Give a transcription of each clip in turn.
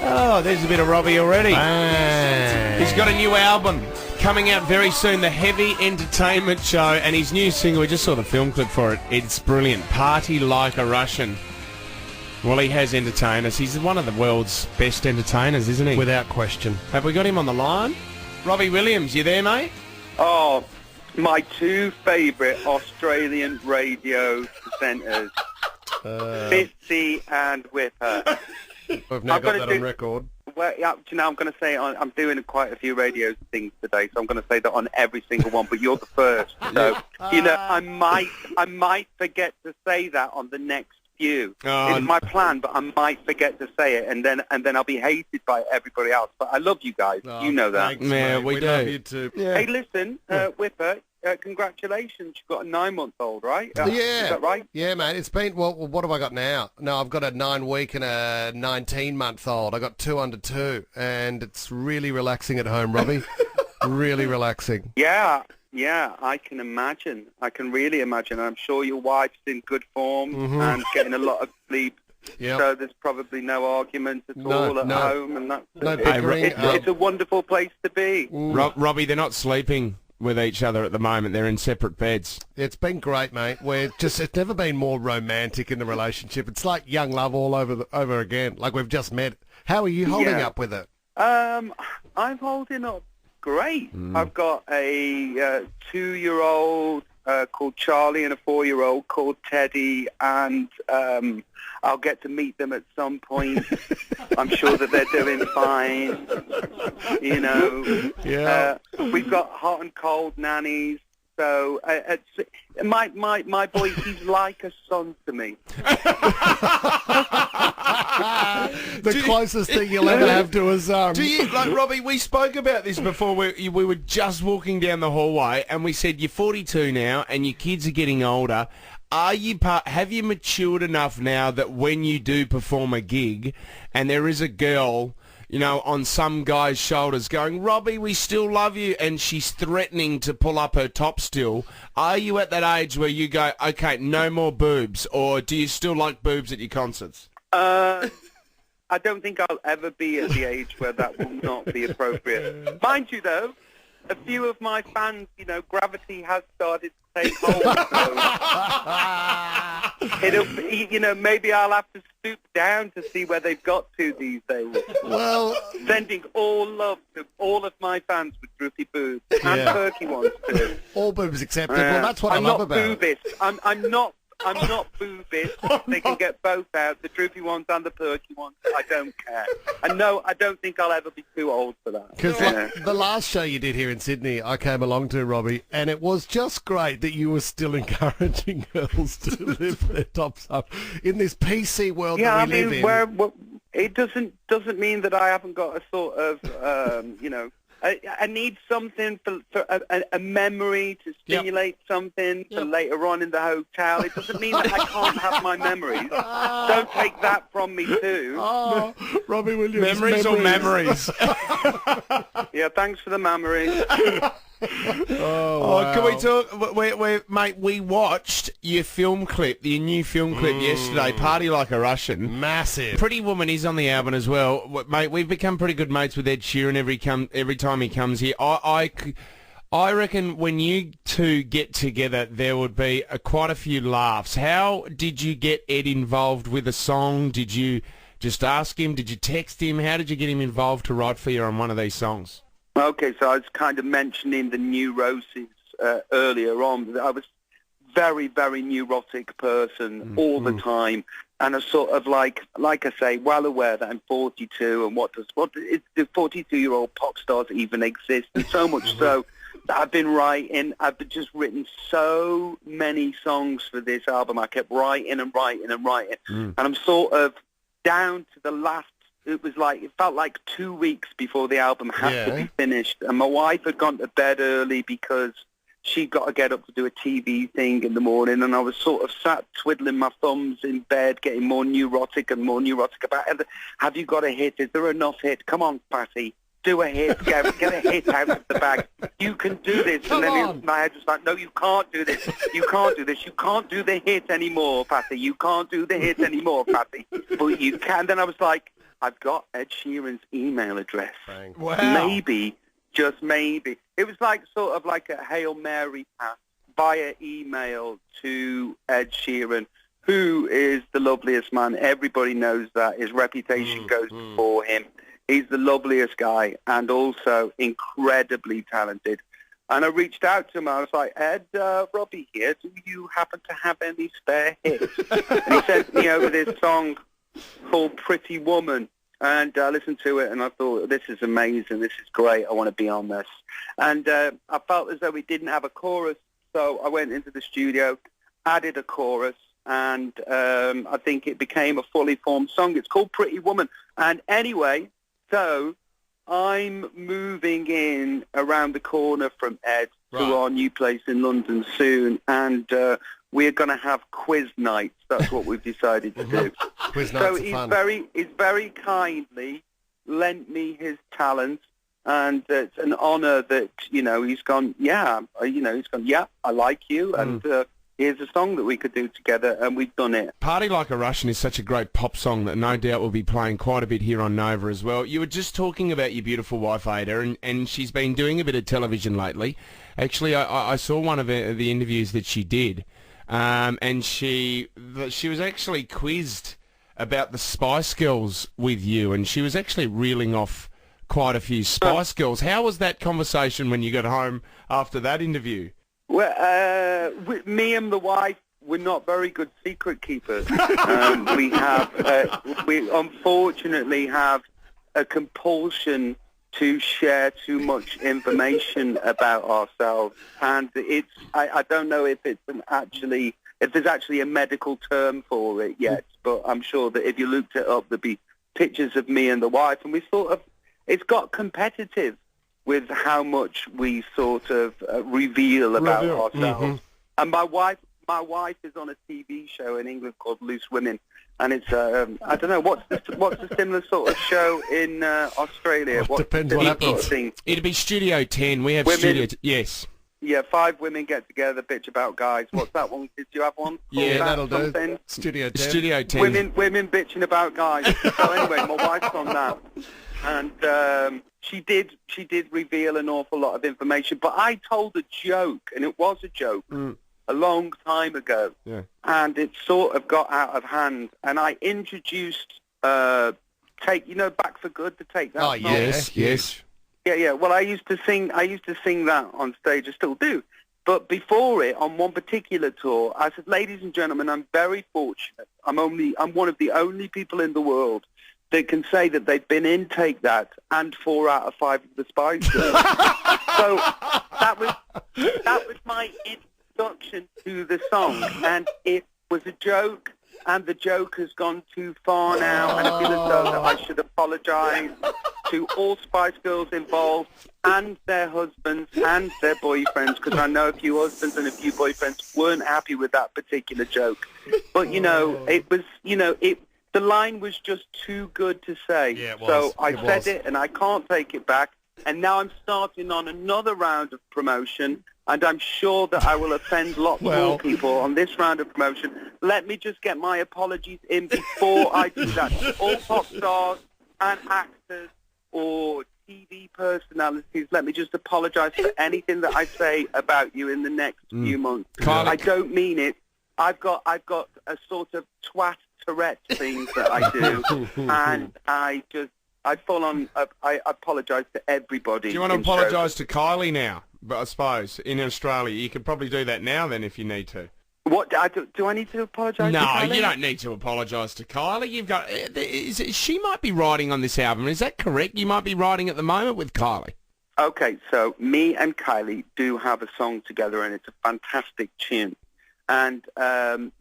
Oh, there's a bit of Robbie already. Man. He's got a new album coming out very soon, The Heavy Entertainment Show, and his new single, we just saw the film clip for it. It's brilliant. Party Like a Russian. Well, he has entertained us. He's one of the world's best entertainers, isn't he? Without question. Have we got him on the line? Robbie Williams, you there, mate? Oh, my two favourite Australian radio presenters, Fitzy and Wippa. We've now got that on record. Well, yeah, you know, I'm going to say I'm doing quite a few radio things today, so I'm going to say that on every single one. But you're the first, so you know I might forget to say that on the next few. It's my plan, but I might forget to say it, and then I'll be hated by everybody else. But I love you guys. You know that. Thanks, yeah, we do. Love you too. Yeah. Hey, listen, Wippa. Congratulations, you've got a 9-month-old, right? Yeah. Is that right? Yeah, mate. It's been, well, what have I got now? No, I've got a 9-week and a 19-month-old. I got 2 under 2, and it's really relaxing at home, Robbie. Really relaxing. Yeah, I can imagine. I can really imagine. I'm sure your wife's in good form and getting a lot of sleep. Yep. So there's probably no argument at all at home, and that's no bickering. It's a wonderful place to be. Robbie, they're not sleeping with each other at the moment. They're in separate beds. It's been great, mate. It's never been more romantic in the relationship. It's like young love all over again, like we've just met. How are you holding up with it? I'm holding up great. I've got a 2-year-old called Charlie and a 4-year-old called Teddy, and I'll get to meet them at some point. I'm sure that they're doing fine. You know, we've got hot and cold nannies. So my boy, he's like a son to me. The closest thing you'll ever have to a son. Do you, like, Robbie, we spoke about this before. We were just walking down the hallway, and we said, you're 42 now, and your kids are getting older. Have you matured enough now that when you do perform a gig, and there is a girl, you know, on some guy's shoulders going, Robbie, we still love you, and she's threatening to pull up her top still, are you at that age where you go, okay, no more boobs, or do you still like boobs at your concerts? I don't think I'll ever be at the age where that will not be appropriate. Mind you, though, a few of my fans, you know, gravity has started to take hold. So you know, maybe I'll have to stoop down to see where they've got to these days. Well, sending all love to all of my fans with droopy boobs and perky ones too. All boobs accepted. Well, that's what I love about it. I'm not boobish. They can get both out, the droopy ones and the perky ones. I don't care. And no, I don't think I'll ever be too old for that. Because the last show you did here in Sydney, I came along to, Robbie, and it was just great that you were still encouraging girls to lift their tops up in this PC world that we live in. It doesn't mean that I haven't got a sort of, you know, I need something for a memory to stimulate something for later on in the hotel. It doesn't mean that I can't have my memories. Don't take that from me too. Oh, Robbie Williams. Memories or memories? Yeah, thanks for the memories. Can we talk? Mate, we watched your film clip, your new film clip yesterday, Party Like a Russian. Massive. Pretty Woman is on the album as well. Mate, we've become pretty good mates with Ed Sheeran every time he comes here. I reckon when you two get together, there would be quite a few laughs. How did you get Ed involved with a song? Did you just ask him? Did you text him? How did you get him involved to write for you on one of these songs? Okay, so I was kind of mentioning the neuroses earlier on. I was very, very neurotic person all the time, and a sort of like I say, well aware that I'm 42, and do 42-year-old pop stars even exist? And so much so that I've just written so many songs for this album. I kept writing and writing and writing, and I'm sort of down to the last. It felt like 2 weeks before the album had to be finished, and my wife had gone to bed early because she'd got to get up to do a TV thing in the morning, and I was sort of sat twiddling my thumbs in bed, getting more neurotic about it. Have you got a hit? Is there enough hit? Come on, Patty, do a hit. Get a hit out of the bag. You can do this. And then my head was like, no, you can't do this. You can't do this. You can't do the hit anymore, Patty. You can't do the hit anymore, Patty. But you can. Then I was like, I've got Ed Sheeran's email address. Bang. Wow. Maybe, just maybe. It was like sort of like a Hail Mary pass via email to Ed Sheeran, who is the loveliest man. Everybody knows that. His reputation goes before him. He's the loveliest guy and also incredibly talented. And I reached out to him. I was like, Ed, Robbie here. Do you happen to have any spare hits? And he sent me over this song called Pretty Woman. And I listened to it and I thought, this is amazing. This is great. I want to be on this. And I felt as though we didn't have a chorus. So I went into the studio, added a chorus, and I think it became a fully formed song. It's called Pretty Woman. And anyway, so I'm moving in around the corner from Ed to our new place in London soon, and we're going to have quiz nights. That's what we've decided to do. Quiz nights So are he's very kindly lent me his talent, and it's an honour that, he's gone, yeah, I like you, and here's a song that we could do together, and we've done it. Party Like a Russian is such a great pop song that no doubt will be playing quite a bit here on Nova as well. You were just talking about your beautiful wife, Ada, and she's been doing a bit of television lately. Actually, I saw one of the interviews that she did, and she was actually quizzed about the Spice Girls with you, and she was actually reeling off quite a few Spice Girls. How was that conversation when you got home after that interview? Well, me and the wife, we're not very good secret keepers. We unfortunately have a compulsion to share too much information about ourselves, and I don't know if there's actually a medical term for it yet, but I'm sure that if you looked it up, there'd be pictures of me and the wife, and it's got competitive with how much we sort of reveal about ourselves. And my wife is on a TV show in England called Loose Women, and it's I don't know what's the similar sort of show in Australia. Well, depends what happens. It'd be Studio 10. We have yes. Yeah, 5 women get together, bitch about guys. What's that one? Did you have one? Yeah, that'll something? do. Studio 10. Studio 10. Women bitching about guys. So anyway, my wife's on that, and she did reveal an awful lot of information. But I told a joke, and it was a joke, a long time ago, and it sort of got out of hand. And I introduced Back for Good, to Take That song. Yes. Yeah. Well, I used to sing that on stage. I still do. But before it, on one particular tour, I said, "Ladies and gentlemen, I'm very fortunate. I'm one of the only people in the world that can say that they've been in Take That and 4 out of 5 of the Spice Girls." So that was my introduction to the song, and it was a joke. And the joke has gone too far now, and I feel as though that I should apologise to all Spice Girls involved and their husbands and their boyfriends, because I know a few husbands and a few boyfriends weren't happy with that particular joke. But, it was, the line was just too good to say. Yeah, it was. So I said it, and I can't take it back. And now I'm starting on another round of promotion, and I'm sure that I will offend lots more people on this round of promotion. Let me just get my apologies in before I do that. All pop stars and actors or TV personalities, let me just apologise for anything that I say about you in the next few months. I don't mean it. I've got a sort of twat Tourette thing that I do, and I apologise to everybody. Do you want to apologise to Kylie now? But I suppose in Australia, you could probably do that now. Then, if you need to. What do I need to apologise? No, to Kylie? You don't need to apologise to Kylie. You've got. She might be writing on this album. Is that correct? You might be writing at the moment with Kylie. Okay, so me and Kylie do have a song together, and it's a fantastic tune. And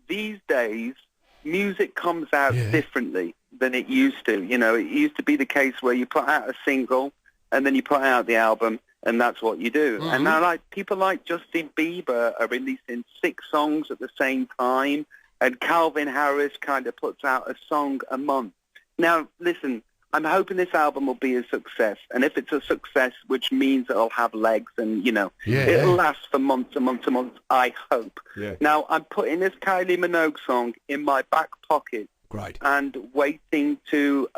these days, music comes out differently than it used to. It used to be the case where you put out a single and then you put out the album, and that's what you do. And now, people like Justin Bieber are releasing 6 songs at the same time, and Calvin Harris kind of puts out a song a month. Now, listen, I'm hoping this album will be a success, and if it's a success, which means it'll have legs and, it'll last for months and months and months, I hope. Yeah. Now, I'm putting this Kylie Minogue song in my back pocket Great. and waiting to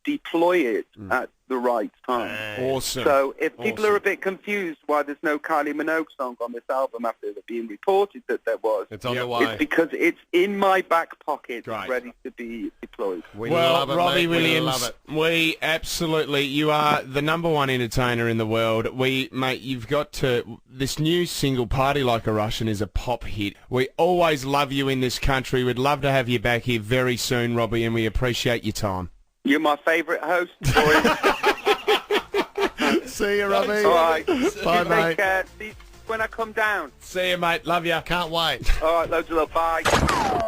deploy it at the right time. Awesome. So if people are a bit confused why there's no Kylie Minogue song on this album after it being reported that there was, It's on the way. it's because it's in my back pocket, Great. ready to be deployed. We Well, love it, Robbie mate. We Williams, love it. we absolutely, you are the number one entertainer in the world. Mate, you've got to, this new single, Party Like a Russian, is a pop hit. We always love you in this country. We'd love to have you back here very soon, Robbie, and we appreciate your time. You're my favourite host, boys. See you, Robbie. All right. Bye, You mate. take care. See you when I come down. See you, mate. Love you. Can't wait. All right, loads of love. Bye.